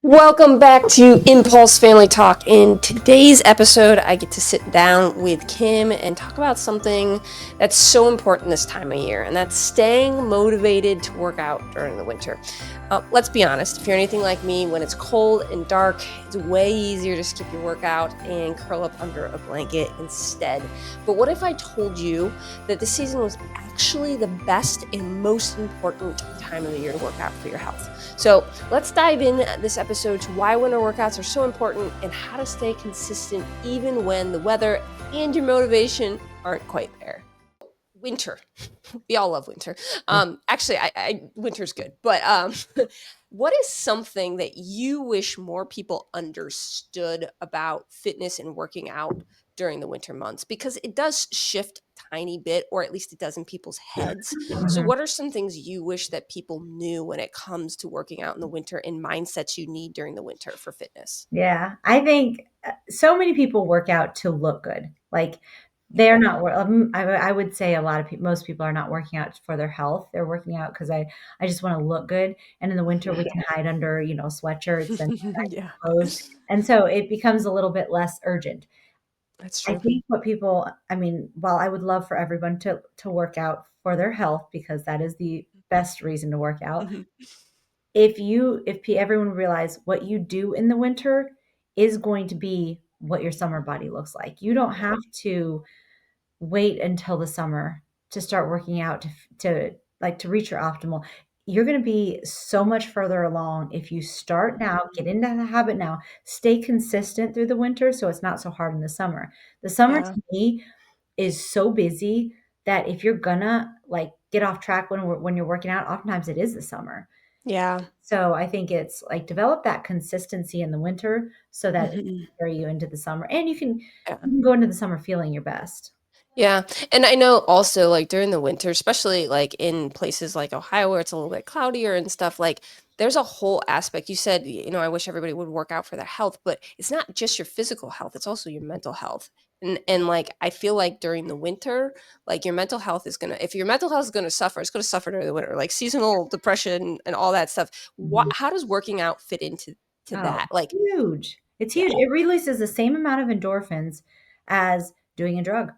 Welcome back to Impulse Family Talk. In today's episode, I get to sit down with Kim and talk about something that's so important this time of year, and that's staying motivated to work out during the winter. Let's be honest, if you're anything like me, when it's cold and dark, it's way easier to skip your workout and curl up under a blanket instead. But what if I told you that this season was actually the best and most important time of the year to work out for your health? So let's dive in this episode to why winter workouts are so important and how to stay consistent even when the weather and your motivation aren't quite there. Winter. We all love winter. Actually, winter's good. But what is something that you wish more people understood about fitness and working out during the winter months? Because it does shift a tiny bit, or at least it does in people's heads. So Mhm. what are some things you wish that people knew when it comes to working out in the winter and mindsets you need during the winter for fitness? Yeah, I think so many people work out to look good. Like they're Yeah. not. I would say a lot of people, most people are not working out for their health. They're working out because I just want to look good. And in the winter, we can hide under sweatshirts and Yeah. clothes, and so it becomes a little bit less urgent. That's I true. think what people, I mean, while I would love for everyone to work out for their health because that is the best reason to work out. Mhm. If everyone realize what you do in the winter is going to be what your summer body looks like. You don't Yeah. have to wait until the summer to start working out to reach your optimal. You're going to be so much further along if you start now, get Mhm. into the habit now, stay consistent through the winter so it's not so hard in the summer. The summer Yeah. to me is so busy that if you're gonna like get off track when you're working out, oftentimes it is the summer. Yeah. So I think it's like develop that consistency in the winter so that it Mhm. can carry you into the summer, and Yeah. you can go into the summer feeling your best. Yeah, and I know also, like, during the winter, especially, like, in places like Ohio where it's a little bit cloudier and stuff, like, there's a whole aspect. You said, I wish everybody would work out for their health, but it's not just your physical health, it's also your mental health. And like, I feel like during the winter, like, your mental health is gonna if your mental health is gonna suffer, it's gonna suffer during the winter, like seasonal depression and all that stuff. Mhm. How does working out fit into Oh, that? Like, huge. It's yeah. huge. It releases the same amount of endorphins as doing a drug,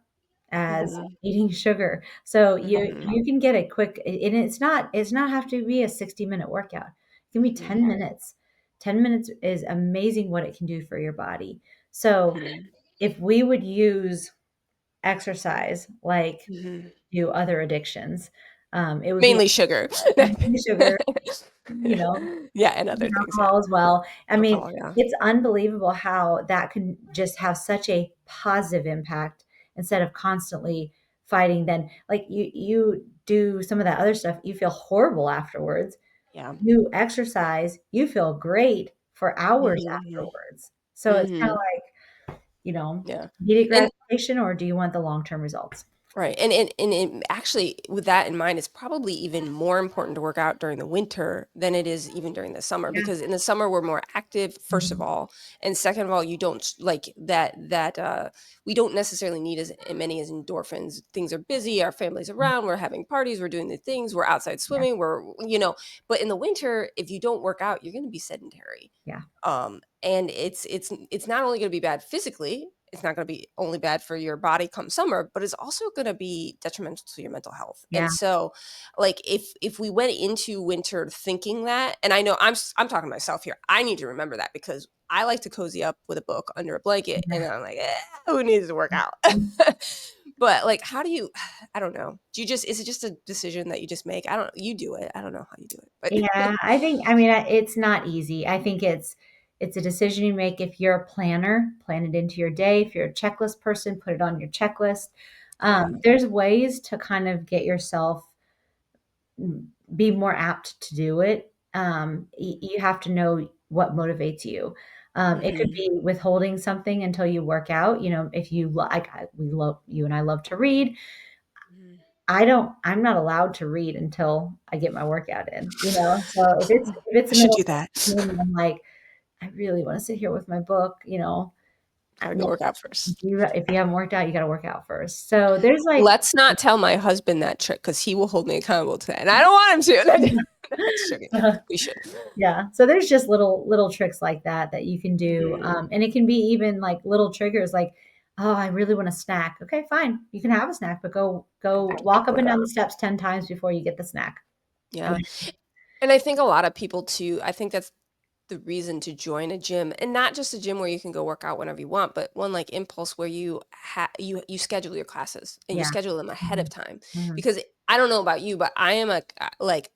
as Mhm. eating sugar. So Mhm. you can get a quick and it's not have to be a 60-minute workout. It can be 10 Mhm. minutes. 10 minutes is amazing what it can do for your body. So Mhm. if we would use exercise like Mhm. do other addictions, it would be Mainly sugar. sugar, you know, Yeah, and other things, yeah. alcohol as well. I mean, Alcohol, yeah. it's unbelievable how that can just have such a positive impact instead of constantly fighting. Then, like you do some of that other stuff, you feel horrible afterwards. Yeah. You exercise, you feel great for hours Mhm, afterwards. So it's kind of mhm, like, yeah. immediate And gratification, or do you want the long-term results? right, and actually, with that in mind, it's probably even more important to work out during the winter than it is even during the summer, Yeah. because in the summer, we're more active, first of Mhm. all, and second of all, you don't like we don't necessarily need as many as endorphins. Things are busy, our family's around, we're having parties, we're doing the things, we're outside Yeah. swimming, but in the winter, if you don't work out, you're gonna be sedentary. Yeah. And it's not only gonna be bad physically, it's not gonna be only bad for your body come summer, but it's also gonna be detrimental to your mental health. Yeah. And so, like, if we went into winter thinking that, and I know I'm talking to myself here, I need to remember that because I like to cozy up with a book under a blanket, and then I'm like, who needs to work out? But like, how do you? I don't know. Do you just is it just a decision that you just make? I don't. You do it. I don't know how you do it, but Yeah, I mean, it's not easy. I think it's a decision you make if you're a planner, plan it into your day. If you're a checklist person, put it on your checklist. yeah. There's ways to kind of get yourself be more apt to do it. You have to know what motivates you. It could Hmm. be withholding something until you work out. If you like, we love you and I love to read. Hmm. I'm not allowed to read until I get my workout in, So if it's I the should middle do of that. the afternoon and I'm like, "I really wanna sit here with my book," Gotta no, go work out first. if you haven't worked out, you gotta work out first. So there's like Let's not tell my husband that trick because he will hold me accountable to that, and I don't want him to. Just joking. We should. Yeah. So there's just little tricks like that that you can do, Mhm. and it can be even like little triggers, like, oh, I really want a snack. Okay, fine, you can have a snack, but go walk up and down the steps 10 times before you get the snack. And Yeah. And I think a lot of people too, I think that's the reason to join a gym, and not just a gym where you can go work out whenever you want, but one like Impulse where you schedule your classes and you yeah. schedule them ahead of Mhm. time. Mhm. Because I don't know about you, but I am like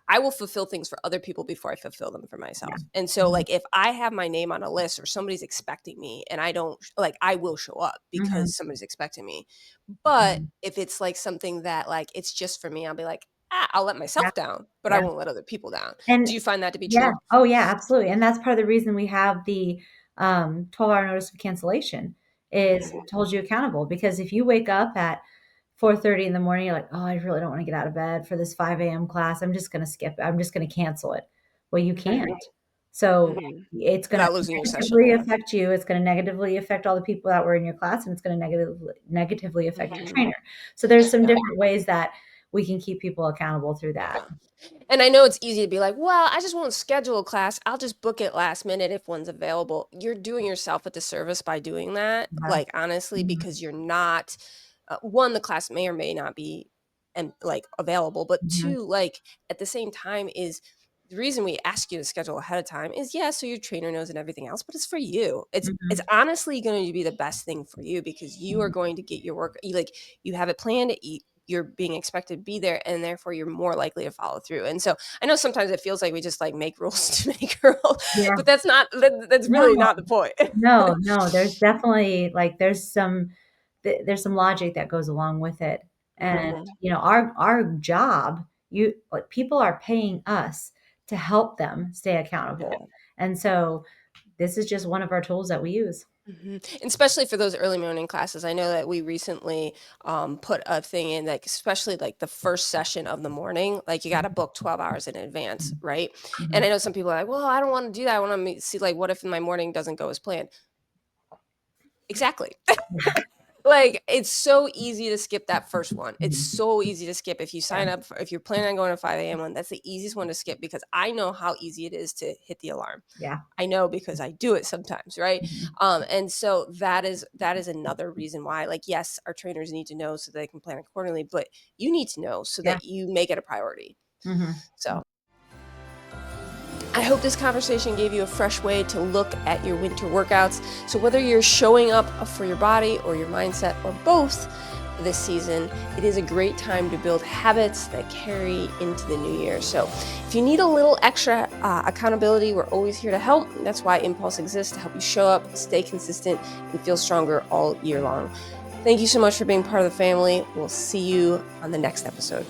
I will fulfill things for other people before I fulfill them for Yeah. myself. And so Mhm. like if I have my name on a list or somebody's expecting me and I don't like I will show up Mhm. because somebody's expecting me. But Mhm. if it's like something that like it's just for me, I'll be like, I'll let Yeah. myself down, but I Yeah. won't let other people down. And Do you find that to be yeah. true? Oh, yeah, absolutely, and that's part of the reason we have the, 12-hour notice of cancellation is Mhm. it holds you accountable, because if you wake up at 4:30 in the morning, you're like, "Oh, I really don't wanna get out of bed for this 5 a.m. class. I'm just gonna skip I'm just gonna cancel it." Well, you can't. Mhm. So, Mhm. it's gonna Without losing your session, negatively yeah. affect you, it's gonna negatively affect all the people that were in your class, and it's gonna negatively affect your Mhm. trainer. So, there's some Yeah, different ways that we can keep people accountable through that. yeah. And I know it's easy to be like, "Well, I just won't schedule a class. I'll just book it last minute if one's available." You're doing yourself a disservice by doing that, Yeah. like, honestly, Mhm. because you're not 1, the class may or may not be and like available, but Mhm. 2, like at the same time is the reason we ask you to schedule ahead of time is yeah, so your trainer knows and everything else, but it's for you. It's Mhm. honestly going to be the best thing for you because you are Mhm. going to get your work you have it planned, you're being expected to be there and therefore you're more likely to follow through. And so I know sometimes it feels like we just like make rules to make rules, Yeah. but that's No, really not the point. no, no, there's definitely, like, there's some logic that goes along with it, and, Mhm. our job, like, people are paying us to help them stay accountable, Yeah. and so this is just one of our tools that we use. Mhm. And especially for those early morning classes, I know that we recently put a thing in, like especially like the first session of the morning, like you got to book 12 hours in advance, Mhm. right? And Mhm. I know some people are like, well, I don't want to do that. I want to see like what if my morning doesn't go as planned. Exactly. Like it's so easy to skip that first one. It's Mhm. so easy to skip if you Yeah, sign up for, if you're planning on going to 5 a.m. one. That's the easiest one to skip because I know how easy it is to hit the alarm. yeah. I know because I do it sometimes, right? Mhm. And so that is another reason why, like, yes, our trainers need to know so they can plan accordingly, but you need to know so Yeah. that you make it a priority. Mhm. So I hope this conversation gave you a fresh way to look at your winter workouts. So whether you're showing up for your body or your mindset or both this season, it is a great time to build habits that carry into the new year. So if you need a little extra accountability, we're always here to help. That's why Impulse exists to help you show up, stay consistent, and feel stronger all year long. Thank you so much for being part of the family. We'll see you on the next episode.